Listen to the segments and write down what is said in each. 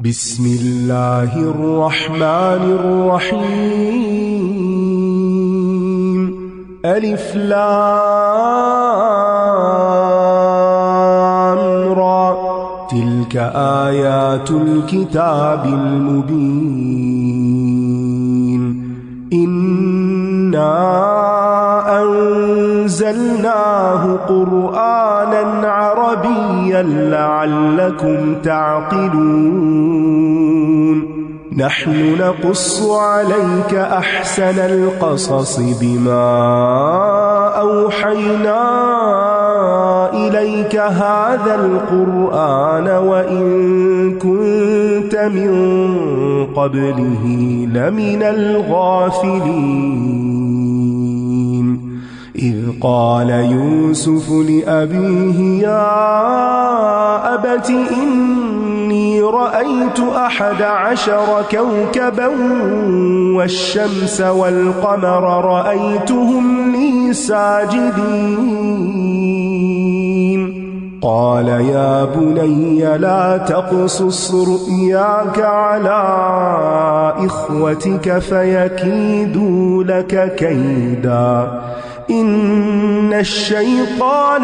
بسم الله الرحمن الرحيم. ألف لام را. تلك آيات الكتاب المبين. إنا أنزلناه قرآنا عربيا لعلكم تعقلون. نحن نقص عليك أحسن القصص بما أوحينا إليك هذا القرآن وإن كنت من قبله لمن الغافلين. إذ قال يوسف لأبيه يا أبت إني رأيت 11 كوكبا والشمس والقمر رأيتهم لي ساجدين. قال يا بني لا تقصص رؤياك على إخوتك فيكيدوا لك كيدا إن الشيطان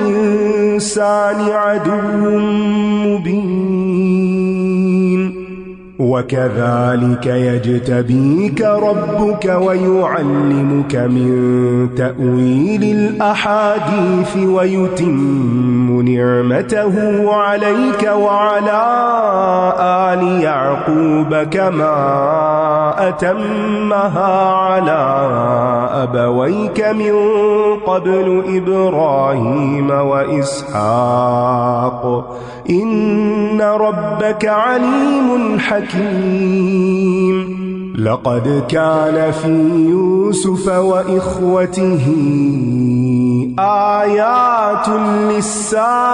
للإنسان عدو مبين. وكذلك يجتبيك ربك ويعلمك من تأويل الأحاديث ويتم نعمته عليك وعلى آل يعقوب كما أتمها على أبويك من قبل إبراهيم وإسحاق إن ربك عليم حكيم. لقد كان في يوسف وإخوته آيات للسائلين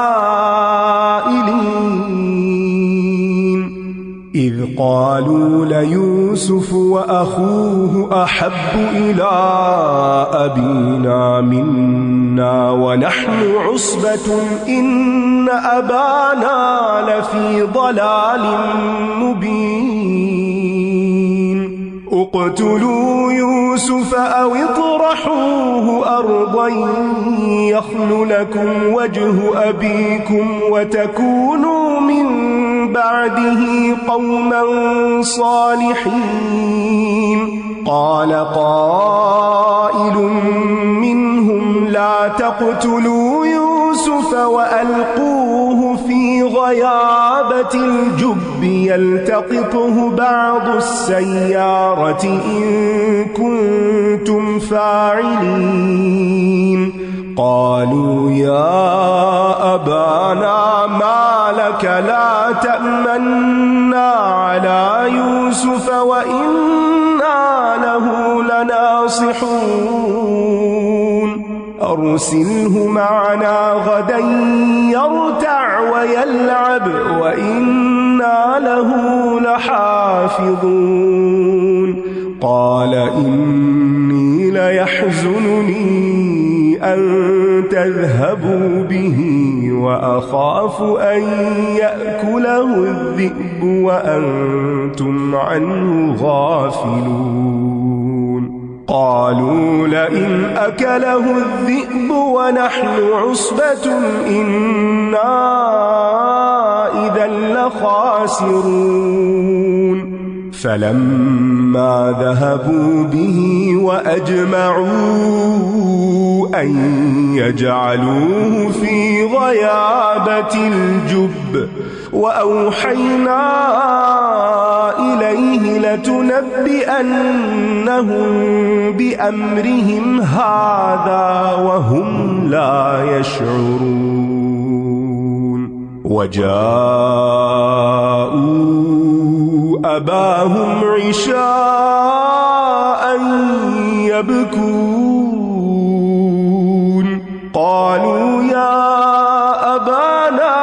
إذ قالوا ليوسف وأخوه أحب إلى أبينا منا ونحن عصبة إن أبانا لفي ضلال مبين. اقتلوا يوسف أو اطرحوه أرضا يخل لكم وجه أبيكم وتكونوا من بعده قوما صالحين. قال قائل منهم لا تقتلوا يوسف وألقوه في غيابة الجب يلتقطه بعض السيارة إن كنتم فاعلين. قالوا يا أبانا ما لك لا تأمنا على يوسف وإنا له لناصحون. أرسله معنا غدا يرتع ويلعب وإنا له لحافظون. قال إني ليحزنني أن تذهبوا به وأخاف أن يأكله الذئب وأنتم عنه غافلون. قالوا لئن أكله الذئب ونحن عصبة إنا إذا لخاسرون. فلما ذهبوا به وأجمعوا أن يجعلوه في غيابة الجب وأوحينا إليه لتنبئنهم بأمرهم هذا وهم لا يشعرون. وجاءوا أباهم عشاء يبكون. قالوا يا أبانا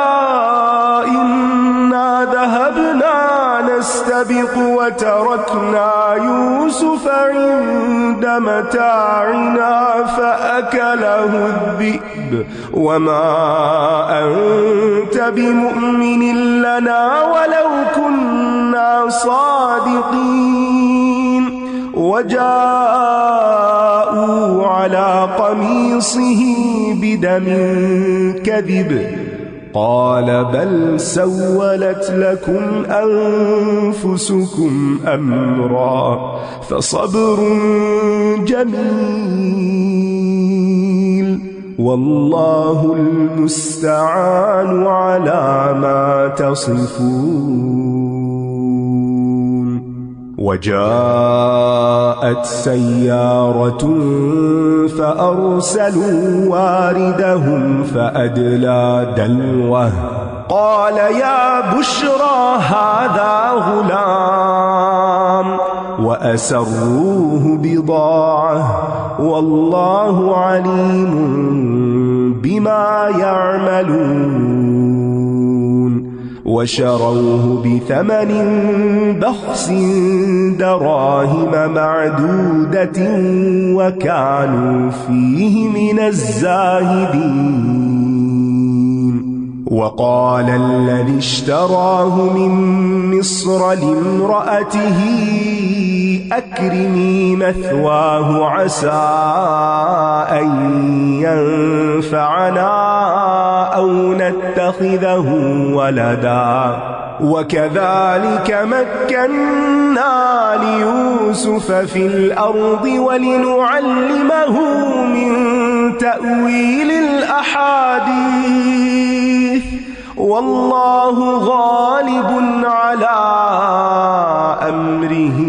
إنا ذهبنا نستبق وتركنا يوسف عند متاعنا فأكله الذئب كذب وما أنت بمؤمن لنا ولو كنا صادقين وجاءوا على قميصه بدم كذب قال بل سولت لكم أنفسكم أمرا فصبر جميل والله المستعان على ما تصفون. وجاءت سيارة فأرسلوا واردهم فأدلى دلوه قال يا بشرى هذا غلام وأسروه بضاعة والله عليم بما يعملون. وشروه بثمن بخس دراهم معدودة وكانوا فيه من الزاهدين. وقال الذي اشتراه من مصر لامرأته أكرمي مثواه عسى أن ينفعنا أو نتخذه ولدا وكذلك مكنا ليوسف في الأرض ولنعلمه من تأويل الأحاديث والله غالب على أمره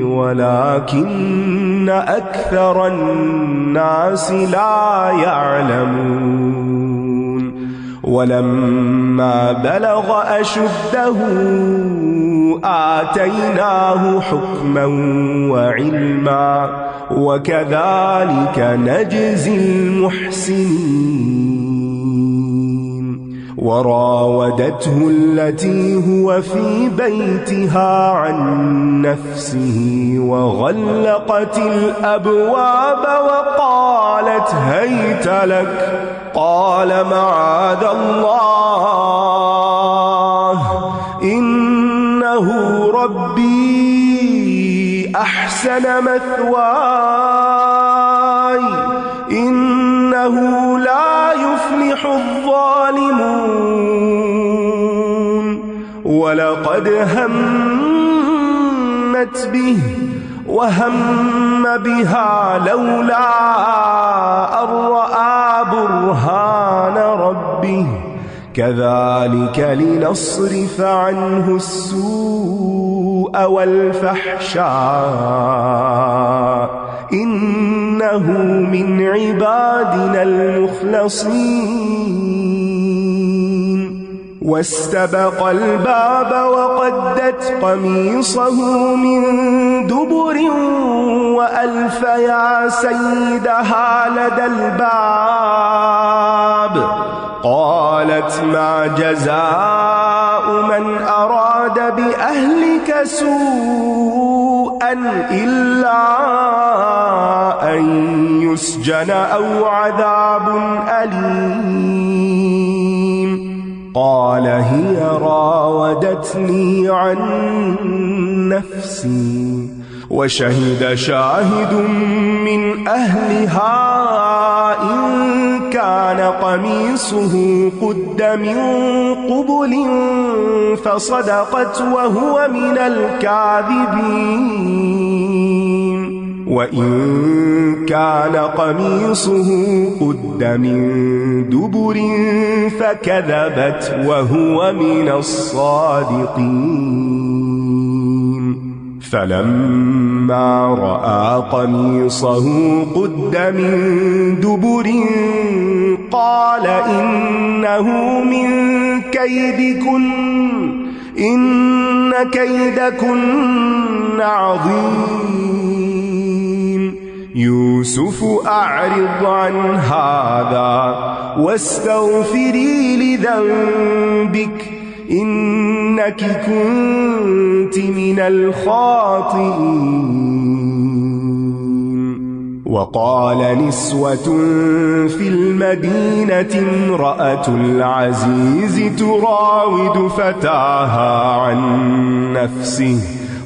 ولكن أكثر الناس لا يعلمون. ولما بلغ أشده آتيناه حكما وعلما وكذلك نجزي المحسنين. وراودته التي هو في بيتها عن نفسه وغلقت الأبواب وقالت هيت لك قال معاذ الله إنه ربي أحسن مثواي إنه لا يفلح الظالمون. ولقد همت به وهم بها لولا أن رأى برهان ربه كذلك لنصرف عنه السوء والفحشاء إنه من عبادنا المخلصين. واستبق الباب وقدت قميصه من دبر وألف يا سيدها لدى الباب قالت ما جزاء من أراد بأهلك سوءا إلا أن يسجن أو عذاب أليم. قال هي راودتني عن نفسي وشهد شاهد من أهلها إن كان قميصه قد من قبل فصدقت وهو من الكاذبين وإن كان قميصه قد من دبر فكذبت وهو من الصادقين. فلما رأى قميصه قد من دبر قال إنه من كيدكن إن كيدكن عظيم. يوسف أعرض عن هذا واستغفري لذنبك إنك كنت من الخاطئين. وقال نسوة في المدينة امرأة العزيز تراود فتاها عن نفسه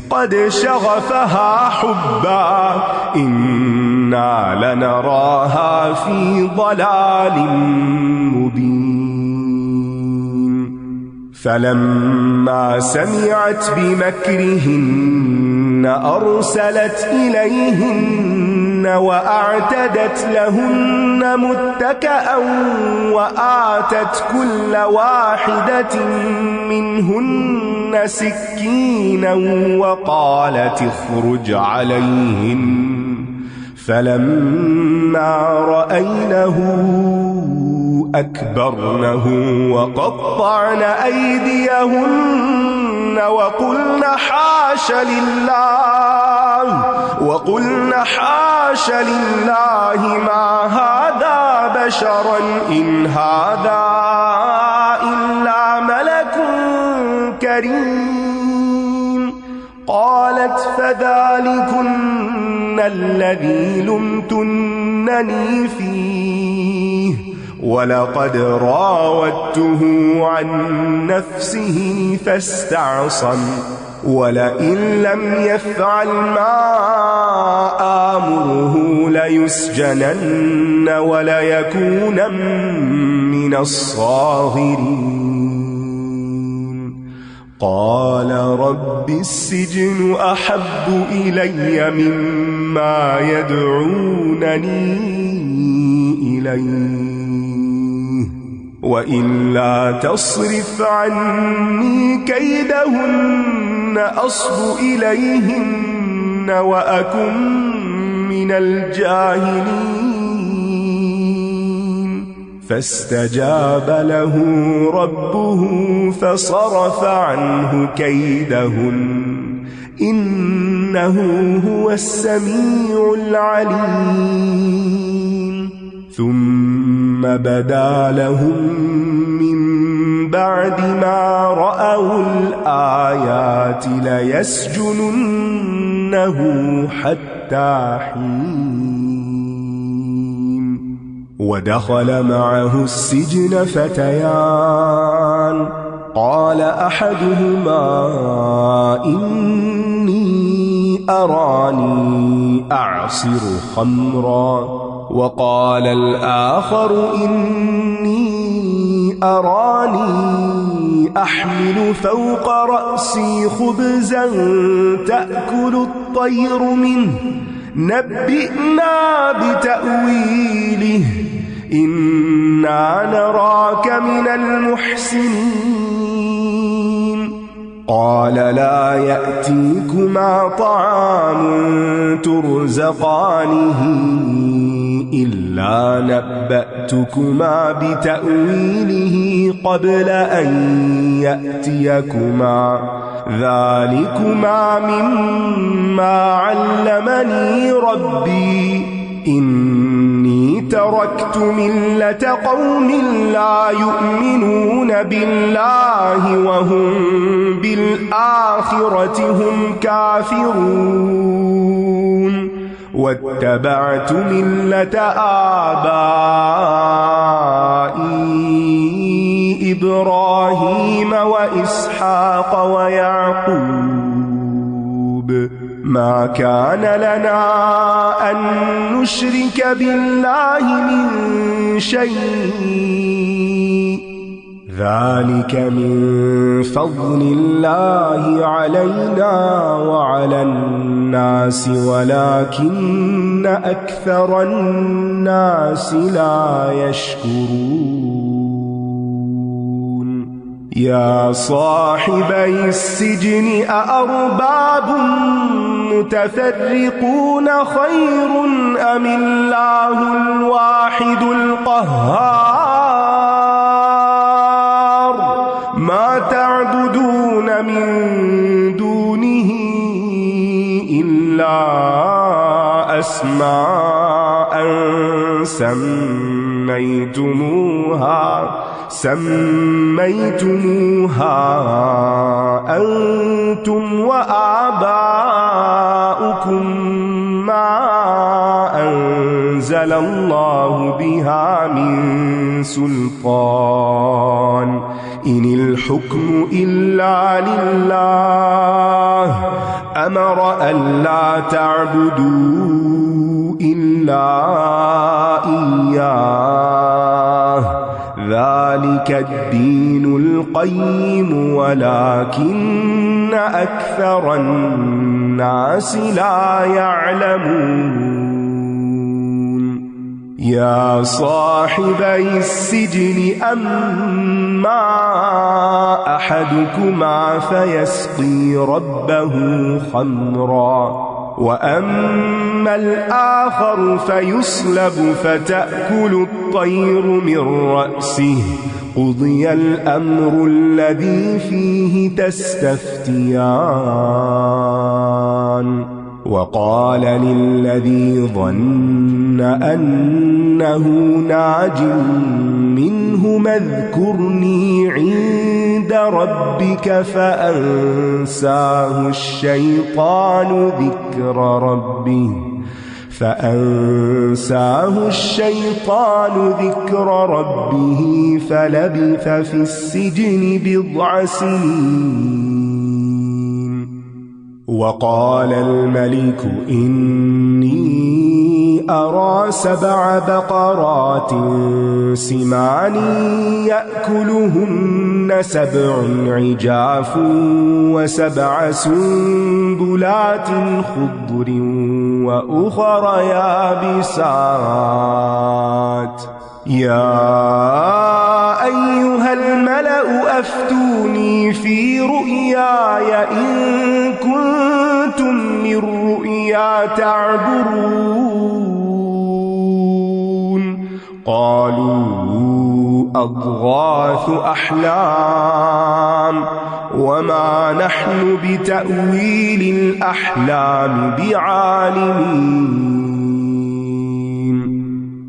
قد شغفها حبا إنا لنراها في ضلال مبين. فلما سمعت بمكرهن أرسلت إليهن وأعتدت لهن متكأ وآتت كل واحدة منهن سكينا وقالت اخرج عليهن. فلما رأينه أكبرنه وقطعن أيديهن وقلن حاش لله ما هذا بشرا إن هذا إلا ملك كريم. قالت فذلكن الذي لمتنني فيه ولقد راودته عن نفسه فاستعصم ولئن لم يفعل ما آمره ليسجنن وليكونن من الصاغرين. قال رب السجن أحب إلي مما يدعونني إليه وإلا تصرف عني كيدهن أصب إليهن وأكن من الجاهلين. فاستجاب له ربه فصرف عنه كيدهن إنه هو السميع العليم. ثم بدا لهم من بعد ما رأوا الآيات ليسجننه حتى حين. ودخل معه السجن فتيان قال أحدهما إني أراني أعصر خمرا وقال الآخر إني أراني أحمل فوق رأسي خبزا تأكل الطير منه نبئنا بتأويله إنا نراك من المحسنين. قال لا يأتيكما طعام ترزقانه إلا نبأتكما بتأويله قبل أن يأتيكما ذلكما مما علمني ربي إني تركت ملة قوم لا يؤمنون بالله وهم بالآخرة هم كافرون واتبعت ملة آبائي إبراهيم وإسحاق ويعقوب ما كان لنا أن نشرك بالله من شيء ذلك من فضل الله علينا وعلى الناس ولكن أكثر الناس لا يشكرون. يا صاحبي السجن أأرباب متفرقون خير أم الله الواحد القهار ما تعبدون من دونه إلا أسماء سميتموها أنتم وآباؤكم ما أنزل نزل الله بها من سلطان إن الحكم إلا لله أمر ألا تعبدوا إلا إياه ذلك الدين القيم ولكن أكثر الناس لا يعلمون يا صاحبي السجن أما أحدكما فيسقي ربه خمرا وأما الآخر فيصلب فتأكل الطير من رأسه قضي الأمر الذي فيه تستفتيان وقال للذي ظن أنه ناج منهما اذكرني عند ربك فأنساه الشيطان ذكر ربه فلبث في السجن 9 سنين وقال الملك إني أرى 7 بقرات سمان يأكلهن 7 عجاف و7 سنبلات خضر وأخر يابسات يا أيها الملأ أفتوني في رؤياي إن كنتم من رؤيا تعبرون قالوا أضغاث أحلام وما نحن بتأويل الأحلام بعالمين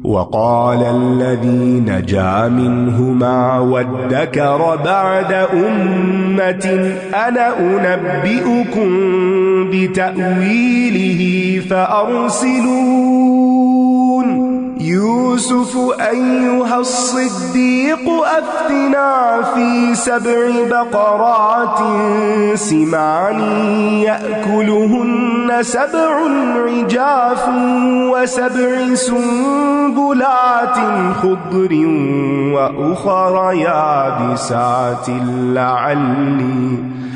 وقال الذي نجا منهما وادكر بعد أمة أنا أنبئكم بتأويله فأرسلون يوسف أيها الصديق أفتنا في 7 بقرات سمان يأكلهن 7 عجاف و7 سنبلات خضر وأخر يابسات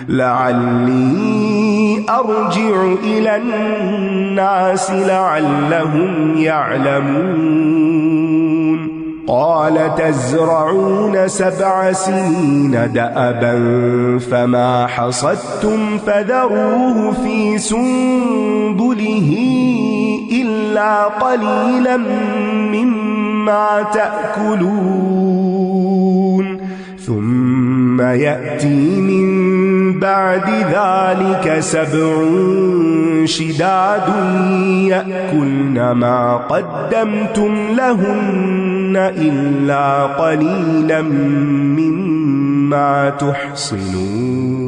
لعلي أرجع إلى الناس لعلهم يعلمون قال تزرعون 7 سنين دأبا فما حصدتم فذروه في سنبله إلا قليلا مما تأكلون ثم يأتي من بعد ذلك 7 شداد يأكلن ما قدمتم لهن إلا قليلا مما تحصنون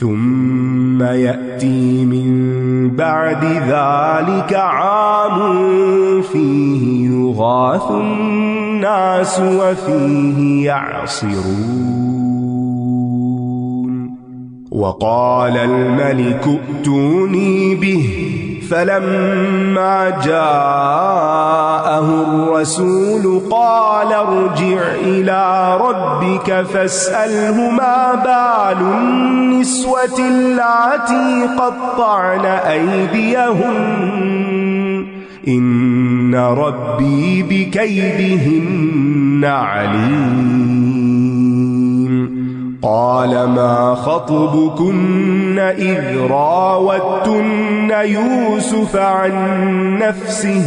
ثم يأتي من بعد ذلك عام فيه يغاث الناس وفيه يعصرون وقال الملك ائتوني به فلما جاءه الرسول قال ارجع إلى ربك فاسأله ما بال النسوة اللاتي قطعن أيديهن إن ربي بكيدهن عليم قال ما خطبكن إذ راوتن يوسف عن نفسه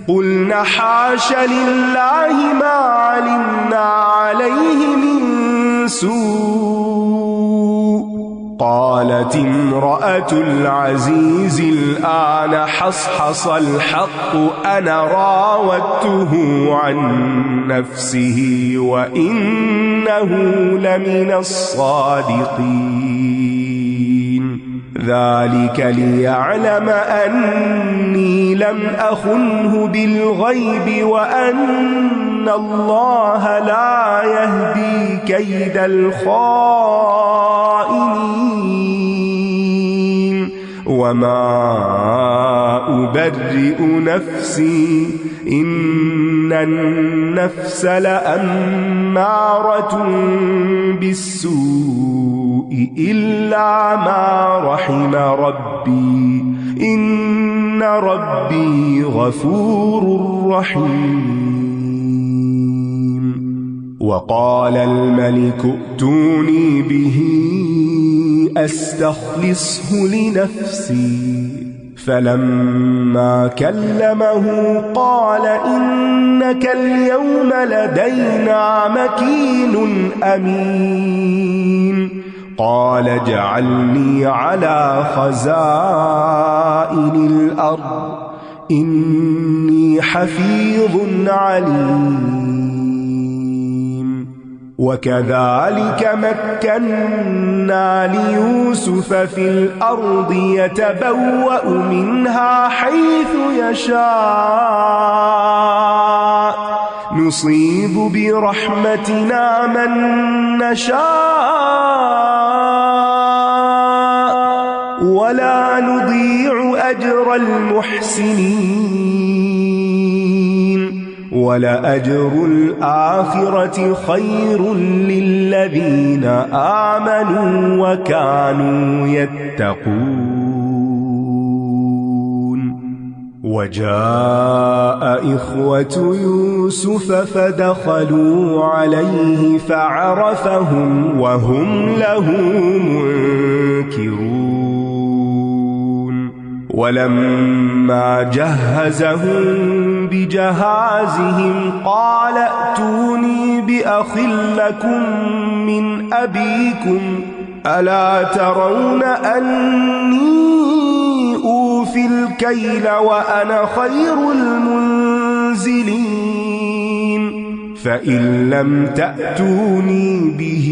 قلن حاش لله ما علمنا عليه من سوء قالت امرأة العزيز الآن حصحص الحق أنا راودته عن نفسه وإنه لمن الصادقين ذلك ليعلم أني لم أخنه بالغيب وأن الله لا يهدي كيد الخائنين وما أبرئ نفسي إن النفس لأمارة بالسوء إلا ما رحم ربي إن ربي غفور رحيم. وقال الملك ائتوني به أستخلصه لنفسي فلما كلمه قال إنك اليوم لدينا مكين أمين. قال اجعلني على خزائن الأرض إني حفيظ عليم. وكذلك مكنا ليوسف في الأرض يتبوأ منها حيث يشاء نصيب برحمتنا من نشاء ولا نضيع أجر المحسنين ولأجر الآخرة خير للذين آمنوا وكانوا يتقون. وجاء إخوة يوسف فدخلوا عليه فعرفهم وهم له منكرون. ولما جهزهم بجهازهم قال ائتوني بأخ لكم من أبيكم ألا ترون أني أوفي الكيل وأنا خير المنزلين فإن لم تأتوني به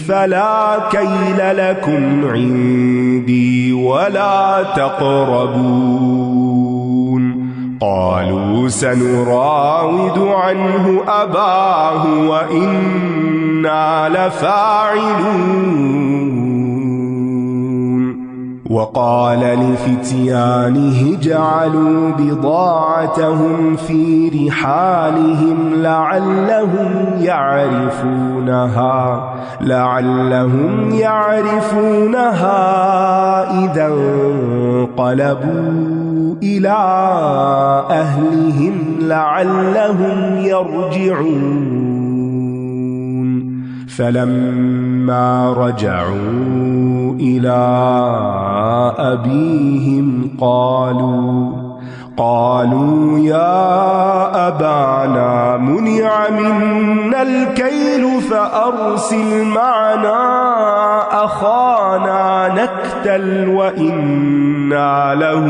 فلا كيل لكم عندي ولا تقربون. قالوا سنراود عنه أباه وإنا لفاعلون. وقال لفتيانه اجعلوا بضاعتهم في رحالهم لعلهم يعرفونها إذا انقلبوا إلى أهلهم لعلهم يرجعون. فلما رجعوا إلى أبيهم قالوا يا أبانا منع منا الكيل فأرسل معنا أخانا نكتل وإنا له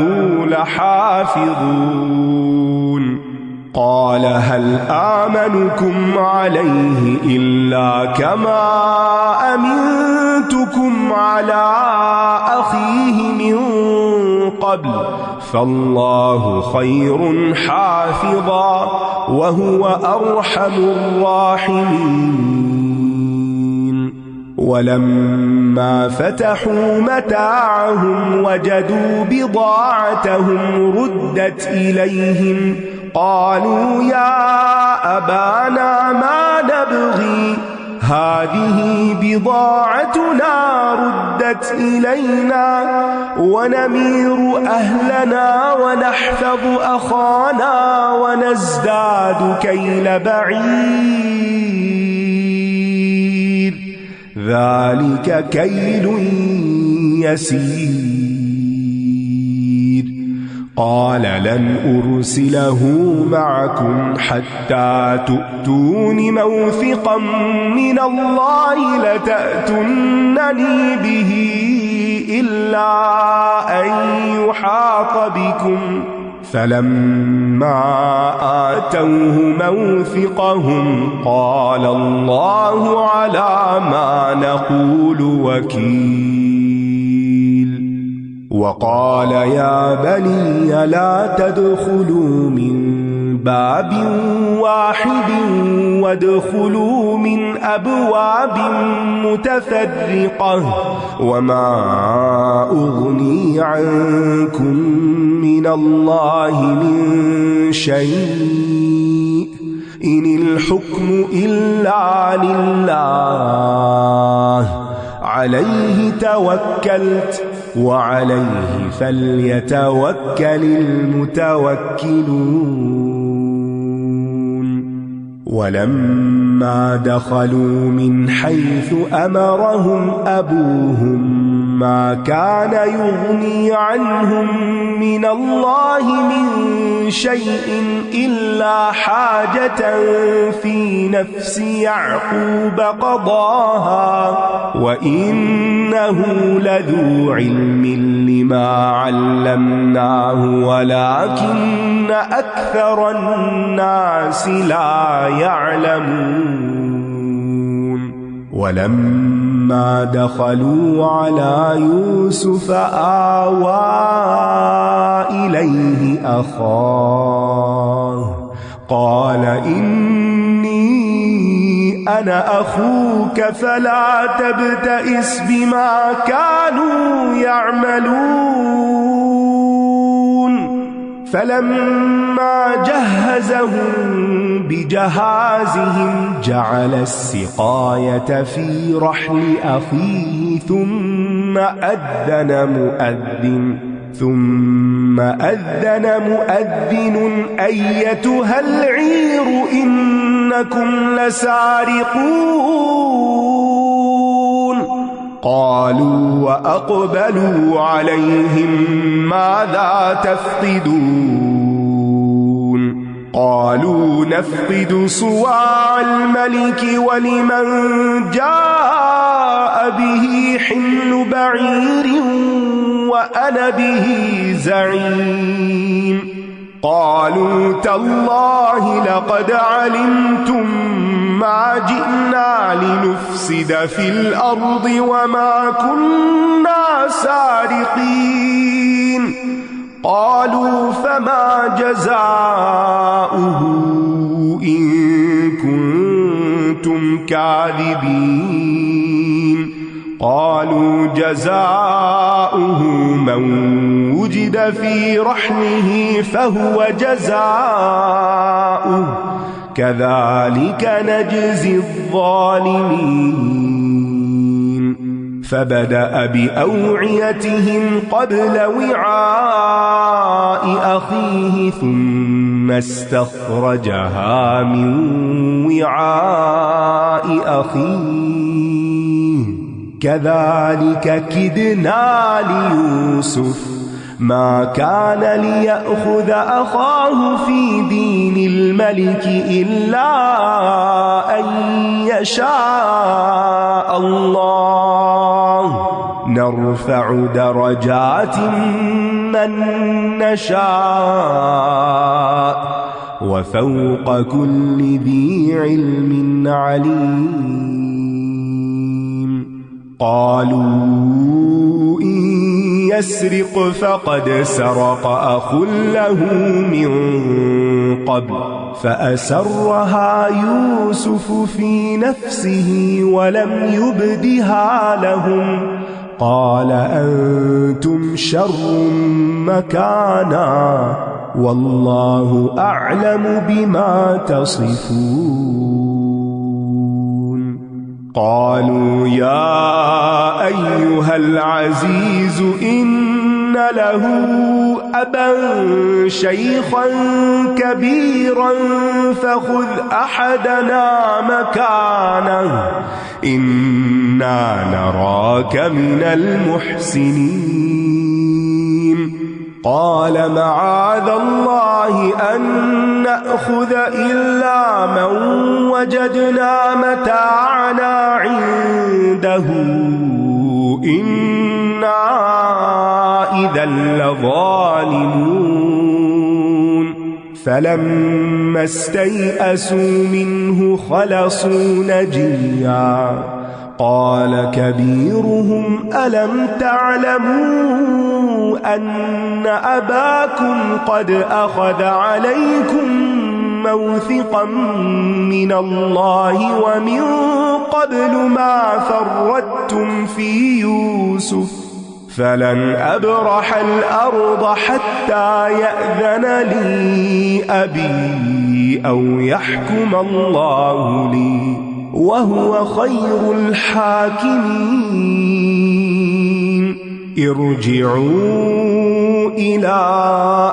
لحافظون. قال هل آمنكم عليه إلا كما أمنتكم على أخيه من قبل فالله خير حافظا وهو أرحم الراحمين. ولما فتحوا متاعهم وجدوا بضاعتهم ردت إليهم قالوا يا أبانا ما نبغي هذه بضاعتنا ردت إلينا ونمير أهلنا ونحفظ أخانا ونزداد كيل بعير ذلك كيل يسير. قال لن أرسله معكم حتى تؤتون موثقا من الله لتأتونني به إلا أن يحاط بكم. فلما آتوه موثقهم قال الله على ما نقول وكيل. وقال يا بني لا تدخلوا من باب واحد وادخلوا من أبواب متفرقة وما أغني عنكم من الله من شيء إن الحكم إلا لله عليه توكلت وعليه فليتوكل المتوكلون ولما دخلوا من حيث أمرهم أبوهم ما كان يغني عنهم من الله من شيء إلا حاجة في نفس يعقوب قضاها وإنه لذو علم لما علمناه ولكن أكثر الناس لا يعلمون ولما دخلوا على يوسف آوى إليه أخاه قال إني أنا أخوك فلا تبتئس بما كانوا يعملون فلما جهزهم بجهازهم جعل السقاية في رحل أخيه ثم أذن مؤذن أيتها العير إنكم لسارقون قالوا وأقبلوا عليهم ماذا تفقدون قالوا نفقد صواع الملك ولمن جاء به حمل بعير وأنا به زعيم قالوا تالله لقد علمتم ما جئنا لنفسد في الأرض وما كنا سارقين قالوا فما جزاؤه إن كنتم كاذبين قالوا جزاؤه من وجد في رحله فهو جزاؤه كذلك نجزي الظالمين فبدأ بأوعيتهم قبل وعاء أخيه ثم استخرجها من وعاء أخيه كذلك كدنا ليوسف ما كان ليأخذ أخاه في دين الملك إلا أن يشاء الله نرفع درجات من نشاء وفوق كل ذي علم عليم قالوا إن يسرق فقد سرق أخ له من قبل فأسرها يوسف في نفسه ولم يبدها لهم قال أنتم شر مكانا والله أعلم بما تصفون قالوا يا أيها العزيز إن له أبا شيخا كبيرا فخذ أحدنا مكانه إنا نراك من المحسنين قال معاذ الله أن نأخذ إلا من وجدنا متاعنا عنده إنا إذا لظالمون فلما استيئسوا منه خلصوا نجيا قال كبيرهم ألم تعلموا أن أباكم قد أخذ عليكم موثقا من الله ومن قبل ما فرطتم في يوسف فلن أبرح الأرض حتى يأذن لي أبي أو يحكم الله لي وهو خير الحاكمين ارجعوا إلى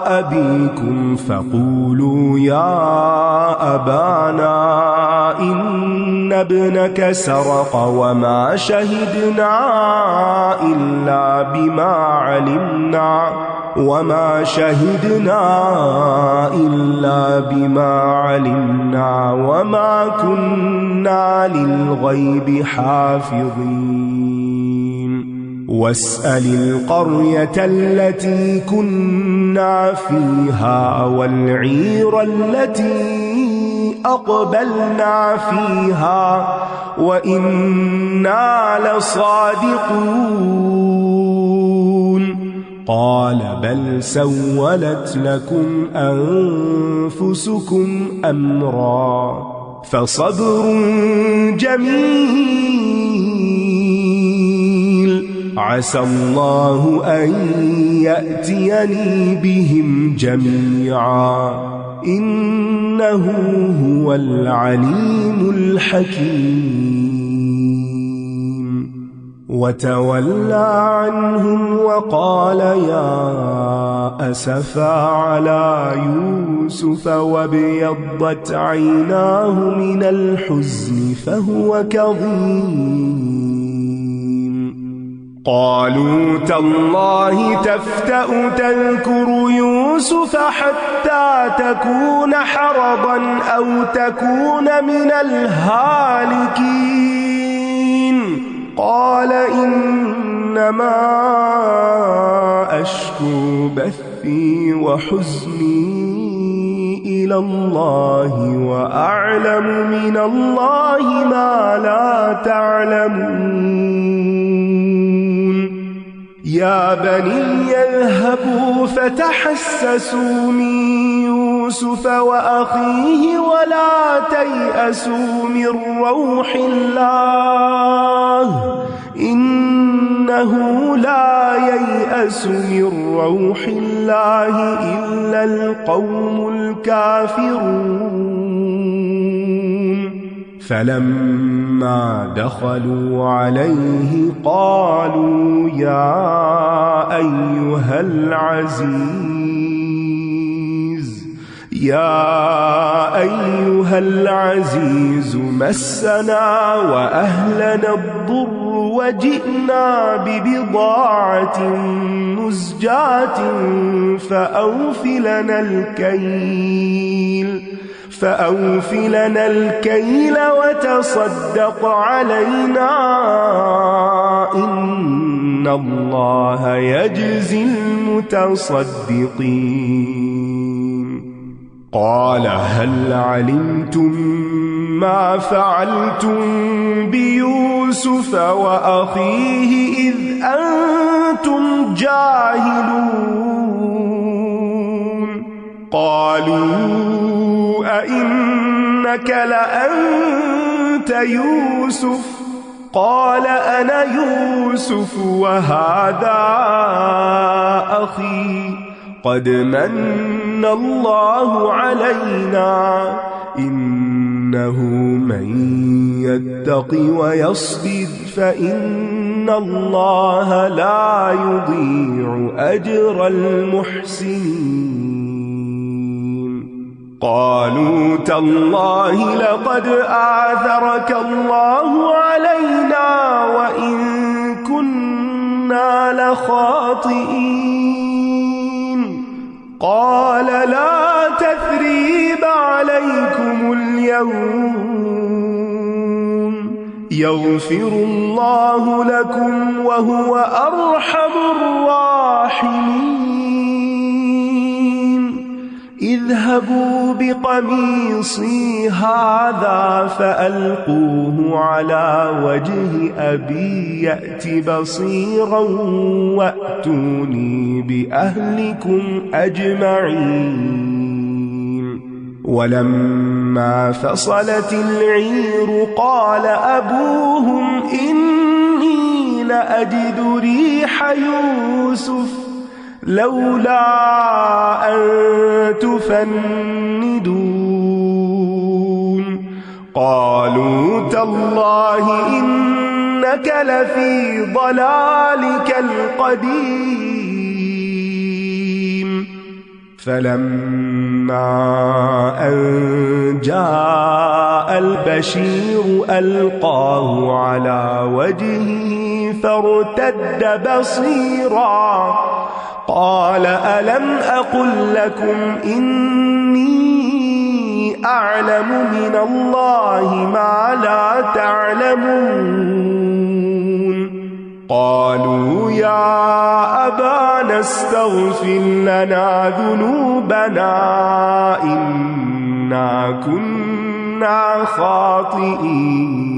أبيكم فقولوا يا أبانا إن ابنك سرق وما شهدنا إلا بما علمنا وما كنا للغيب حافظين واسأل القرية التي كنا فيها والعير التي أقبلنا فيها وإنا لصادقون قال بل سولت لكم أنفسكم أمرا فصبر جميل عسى الله أن يأتيني بهم جميعا إنه هو العليم الحكيم وتولى عنهم وقال يا أسفا على يوسف وابيضت عيناه من الحزن فهو كظيم قالوا تالله تفتأ تذكر يوسف حتى تكون حرضا أو تكون من الهالكين قال إنما أشكو بثي وحزني إلى الله وأعلم من الله ما لا تعلمون يا بني اذهبوا فتحسسوا من يوسف وأخيه ولا تيأسوا من روح الله إنه لا ييأس من روح الله إلا القوم الكافرون فلما دخلوا عليه قالوا يا أيها العزيز مسنا وأهلنا الضر وجئنا ببضاعة مزجاة فأوف لنا الكيل وتصدق علينا إن الله يجزي المتصدقين قال هل علمتم ما فعلتم بيوسف وأخيه إذ أنتم جاهلون قالوا أئنك لأنت يوسف قال أنا يوسف وهذا أخي قد من الله علينا إنه من يتق ويصبر فإن الله لا يضيع أجر المحسنين قالوا تالله لقد آثرك الله علينا وإن كنا لخاطئين قال لا تثريب عليكم اليوم يغفر الله لكم وهو أرحم الراحمين اذهبوا بقميصي هذا فألقوه على وجه أبي يأت بصيرا وأتوني بأهلكم أجمعين. ولما فصلت العير قال أبوهم إني لأجد ريح يوسف لولا أن تفندون. قالوا تالله إنك لفي ضلالك القديم. فلما أن جاء البشير ألقاه على وجهه فارتد بصيرا قال ألم أقل لكم إني أعلم من الله ما لا تعلمون. قالوا يا أبانا استغفر لنا ذنوبنا إنا كنا خاطئين.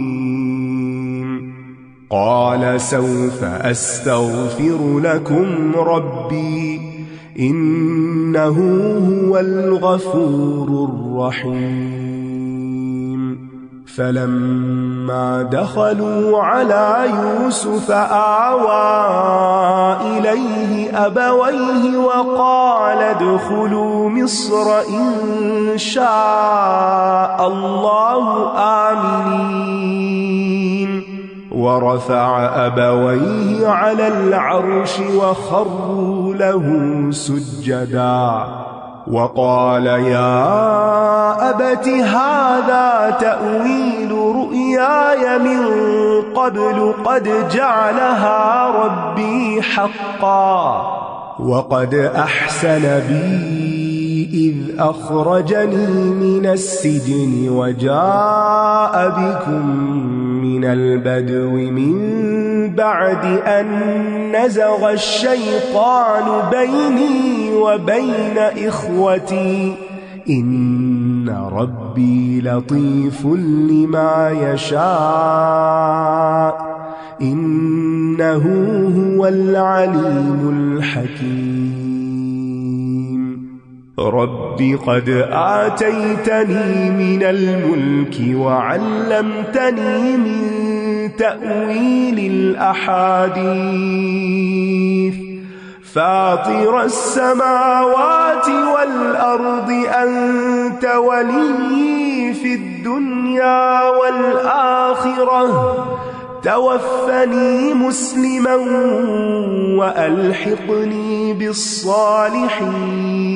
قال سوف أستغفر لكم ربي إنه هو الغفور الرحيم. فلما دخلوا على يوسف آوى إليه أبويه وقال ادخلوا مصر إن شاء الله آمنين. ورفع أبويه على العرش وخروا له سجدا وقال يا أبت هذا تأويل رؤياي من قبل قد جعلها ربي حقا وقد أحسن بي إذ أخرجني من السجن وجاء بكم من البدو من بعد أن نزغ الشيطان بيني وبين إخوتي إن ربي لطيف لما يشاء إنه هو العليم الحكيم. رب قد آتيتني من الملك وعلمتني من تأويل الأحاديث فاطر السماوات والأرض أنت ولي في الدنيا والآخرة توفني مسلما وألحقني بالصالحين.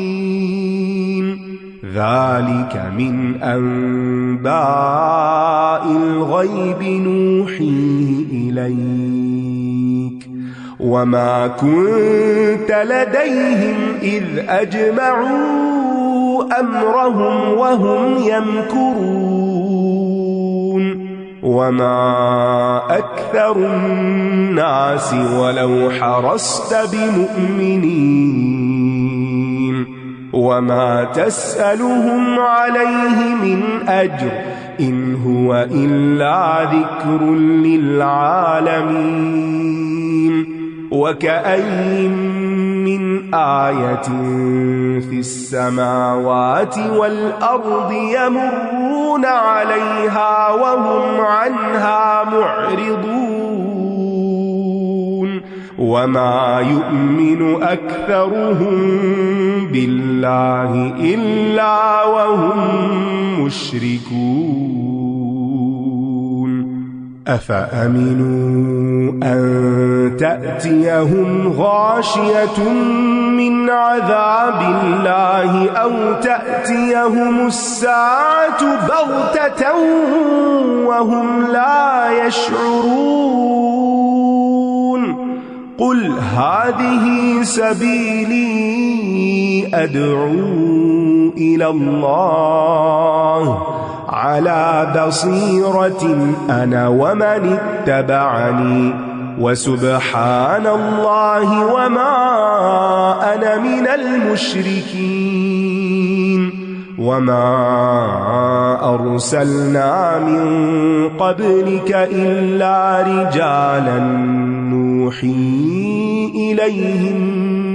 ذلك من أنباء الغيب نوحيه إليك وما كنت لديهم إذ أجمعوا أمرهم وهم يمكرون. وما أكثر الناس ولو حرصت بمؤمنين وما تسألهم عليه من أجر إن هو إلا ذكر للعالمين. وكأين من آية في السماوات والأرض يمرون عليها وهم عنها معرضون وما يؤمن أكثرهم بالله إلا وهم مشركون. أفأمنوا أن تأتيهم غاشية من عذاب الله أو تأتيهم الساعة بغتة وهم لا يشعرون. قل هذه سبيلي أدعو إلى الله على بصيرة أنا ومن اتبعني وسبحان الله وما أنا من المشركين. وما أرسلنا من قبلك إلا رجالا نوحي إليهم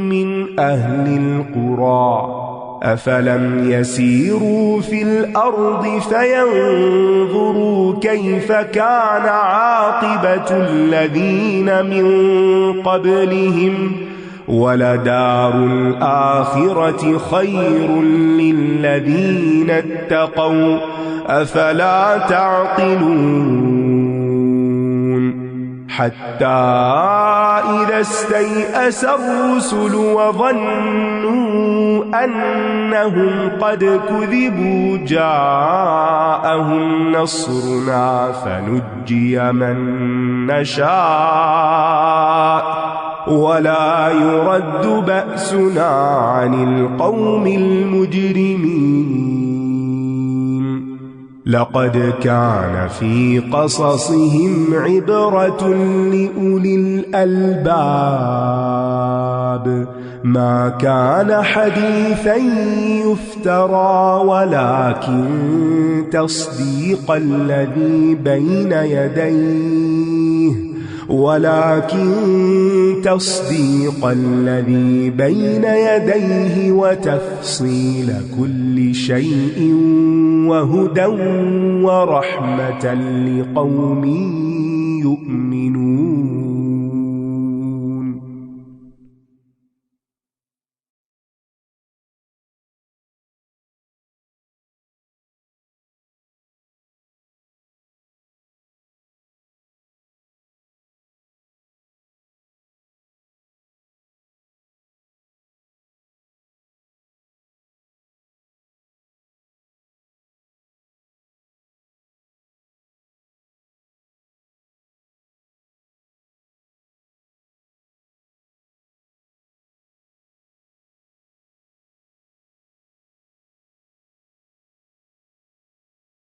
من أهل القرى أفلم يسيروا في الأرض فينظروا كيف كان عاقبة الذين من قبلهم ولدار الآخرة خير للذين اتقوا أفلا تعقلون حتى إذا استيأس الرسل وظنوا أنهم قد كذبوا جاءهم نصرنا فنجي من نشاء ولا يرد بأسنا عن القوم المجرمين لقد كان في قصصهم عبرة لأولي الألباب ما كان حديثا يفترى ولكن تصديق الذي بين يديه وتفصيل كل شيء وهدى ورحمة لقوم يؤمنون.